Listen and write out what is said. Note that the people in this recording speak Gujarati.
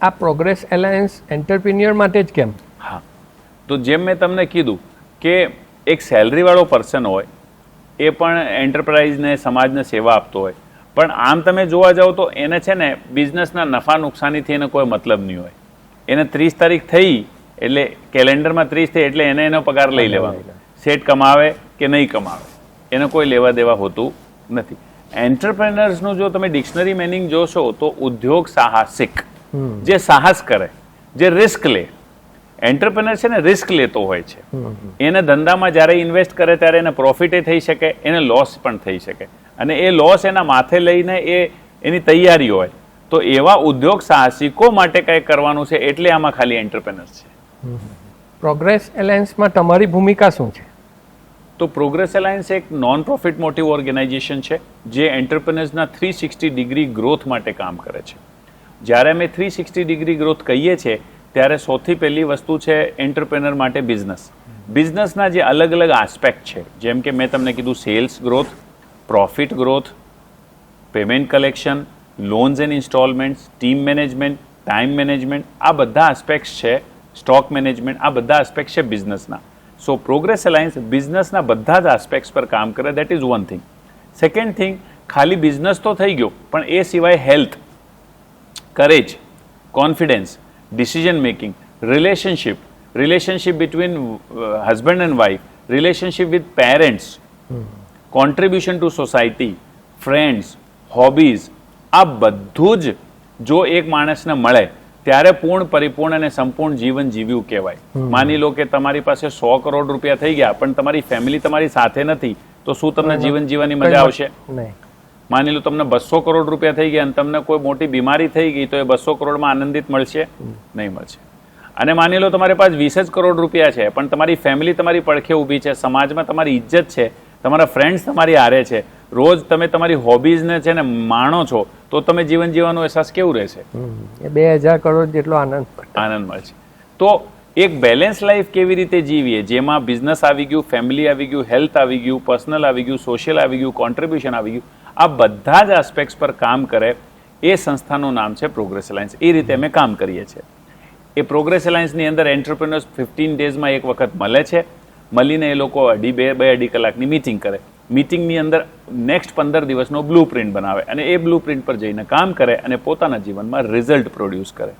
આ પ્રોગ્રેસ એલાયન્સ એન્ટરપ્રિન્યોર માટે જ કેમ? હા, તો જેમ મેં તમને કીધું કે એક સેલરીવાળો પર્સન હોય એ પણ એન્ટરપ્રાઇઝને સમાજને સેવા આપતો હોય, પણ આમ તમે જોવા જાઓ તો એને છે ને બિઝનેસના નફા નુકસાનીથી એને કોઈ મતલબ નહીં હોય. એને 30 તારીખ થઈ એટલે કેલેન્ડરમાં 30 થઈ એટલે એને એનો પગાર લઈ લેવાનો. સેટ કમાવે કે નહીં કમાવે એને કોઈ લેવા દેવા હોતું નથી. એન્ટરપ્રેનર્સનું જો તમે ડિક્શનરી મિનિંગ જોશો તો ઉદ્યોગ સાહસિક, જે સાહસ કરે, જે રિસ્ક લે. એન્ટરપ્રેનર છે ને રિસ્ક લેતો હોય છે. એને ધંધામાં જ્યારે ઇન્વેસ્ટ કરે ત્યારે એને પ્રોફિટે થઈ શકે, એને લોસ પણ થઈ શકે, અને એ લોસ એના માથે લઈને એની તૈયારી હોય. તો એવા ઉદ્યોગ સાહસિકો માટે કંઈ કરવાનું છે એટલે આમાં ખાલી એન્ટરપ્રેનર્સ છે. પ્રોગ્રેસ એલાયન્સમાં તમારી ભૂમિકા શું છે? તો પ્રોગ્રેસ એલાયન્સ એક નોન પ્રોફિટ મોટિવ ઓર્ગેનાઇઝેશન છે જે એન્ટરપ્રેનર્સના 360 ડિગ્રી ગ્રોથ માટે કામ કરે છે. જ્યારે અમે 360 ડિગ્રી ગ્રોથ કહીએ છીએ ત્યારે સૌથી પહેલી વસ્તુ છે એન્ટરપ્રેનર માટે બિઝનેસ. બિઝનેસના જે અલગ અલગ આસ્પેક્ટ છે, જેમ કે મેં તમને કીધું sales growth, profit growth, payment collection, loans and instalments, team management, time management, આ બધા આસ્પેક્ટ્સ છે. સ્ટોક મેનેજમેન્ટ, આ બધા આસ્પેક્ટ છે બિઝનેસના. સો પ્રોગ્રેસ એલાયન્સ બિઝનેસના બધા જ આસ્પેક્ટ્સ પર કામ કરે. That is one thing. Second thing, ખાલી બિઝનેસ તો થઈ ગયો, પણ એ સિવાય health, courage, confidence, decision making, relationship between husband and wife, relationship with parents, contribution two society, friends, hobbies, આ બધું જ જો એક માણસને મળે ત્યારે પૂર્ણ, પરિપૂર્ણ અને સંપૂર્ણ જીવન જીવ્યું કહેવાય. માની લો કે તમારી પાસે 100 કરોડ રૂપિયા થઈ ગયા પણ તમારી ફેમિલી તમારી સાથે નથી, તો શું તમને જીવન જીવવાની મજા આવશે? માની લો તમને 200 કરોડ રૂપિયા થઈ ગયા અને તમને કોઈ મોટી બીમારી થઈ ગઈ તો એ 200 કરોડમાં આનંદિત મળશે? નહીં મળશે. અને માની લો તમારી પાસે 20 જ કરોડ રૂપિયા છે પણ તમારી ફેમિલી તમારી પડખે ઊભી છે, સમાજમાં તમારી ઇજ્જત છે, તમારા ફ્રેન્ડ્સ તમારી હારે છે, રોજ તમે તમારી હોબીઝને છે ને માણો છો, તો તમે જીવન જીવવાનો અહેસાસ કેવું રહેશે? 2000 કરોડ જેટલો આનંદ મળશે. તો એક બેલેન્સ લાઈફ કેવી રીતે જીવીએ, જેમાં બિઝનેસ આવી ગયું, ફેમિલી આવી ગયું, હેલ્થ આવી ગયું, પર્સનલ આવી ગયું, સોશિયલ આવી ગયું, કોન્ટ્રીબ્યુશન આવી ગયું, આ બધા જ આસ્પેક્ટ્સ પર કામ કરે એ સંસ્થાનું નામ છે પ્રોગ્રેસ એલાયન્સ. એ રીતે અમે કામ કરીએ છીએ. એ પ્રોગ્રેસ એલાયન્સની અંદર એન્ટરપ્રેનર્સ 15 ડેઝમાં એક વખત મળે છે. મળીને એ લોકો 2-2.5 કલાકની મીટિંગ કરે. મીટિંગની અંદર નેક્સ્ટ 15 દિવસનો બ્લુ પ્રિન્ટ બનાવે અને એ બ્લુ પ્રિન્ટ પર જઈને કામ કરે અને પોતાના જીવનમાં રિઝલ્ટ પ્રોડ્યુસ કરે.